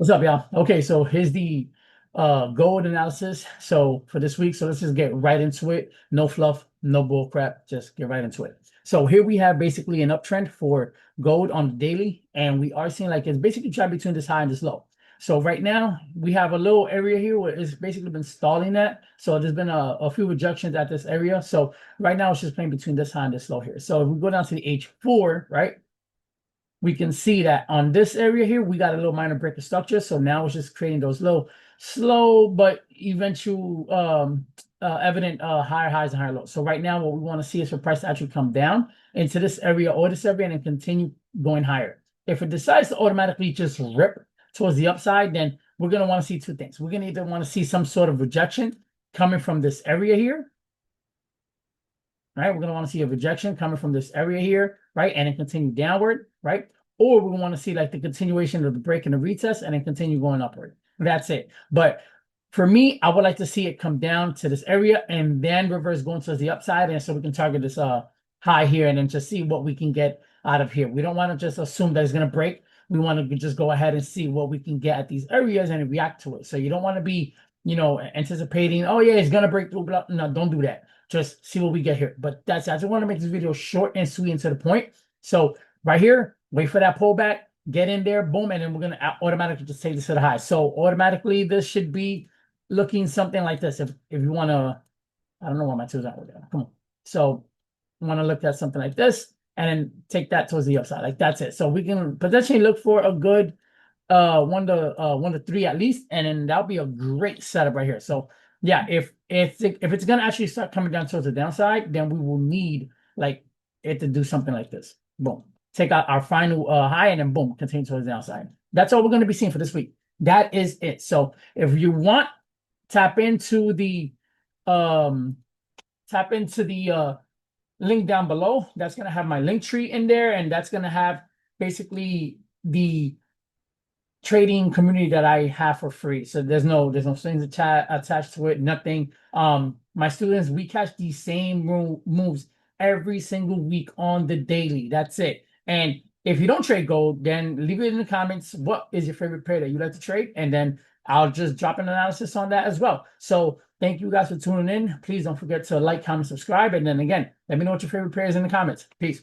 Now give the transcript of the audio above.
What's up, y'all? Okay, so here's the gold analysis. So for this week, so let's just get right into it. No fluff, no bull crap, just get right into it. So here we have basically an uptrend for gold on the daily, and we are seeing like it's basically trying between this high and this low. So right now we have a little area here where it's basically been stalling at. So there's been a few rejections at this area. So right now it's just playing between this high and this low here. So if we go down to the H4, right? We can see that on this area here, we got a little minor break of structure. So now it's just creating those low, slow, but eventual evident higher highs and higher lows. So right now, what we want to see is for price to actually come down into this area or this area and then continue going higher. If it decides to automatically just rip towards the upside, then we're going to want to see two things. We're going to either want to see some sort of rejection coming from this area here. Right, we're going to want to see a rejection coming from this area here, right, and then continue downward, right? Or we want to see like the continuation of the break and the retest and then continue going upward. That's it. But for me, I would like to see it come down to this area and then reverse going towards the upside, and so we can target this high here and then just see what we can get out of here. We don't want to just assume that it's going to break. We want to just go ahead and see what we can get at these areas and react to it. So you don't want to be, anticipating, oh yeah, it's going to break through. Blah. No, don't do that. Just see what we get here. But that's it. I just want to make this video short and sweet and to the point. So right here, wait for that pullback, get in there, boom, and then we're going to automatically just take this to the high. So automatically, this should be looking something like this. If you want to, I don't know why my tools aren't working. Come on. So I want to look at something like this and then take that towards the upside. Like that's it. So we can potentially look for a good 1 to 3 at least, and then that'll be a great setup right here. So yeah, if it's gonna actually start coming down towards the downside, then we will need like it to do something like this. Boom, take out our final high, and then boom, continue towards the downside. That's all we're gonna be seeing for this week. That is it. So if you want, tap into the link down below. That's gonna have my link tree in there, and that's gonna have basically the trading community that I have for free. So there's no strings attached to it, nothing. My students, we catch these same moves every single week on the daily. That's it. And if you don't trade gold, then leave it in the comments. What is your favorite pair that you like to trade? And then I'll just drop an analysis on that as well. So thank you guys for tuning in. Please don't forget to like, comment, subscribe. And then again, let me know what your favorite pair is in the comments. Peace.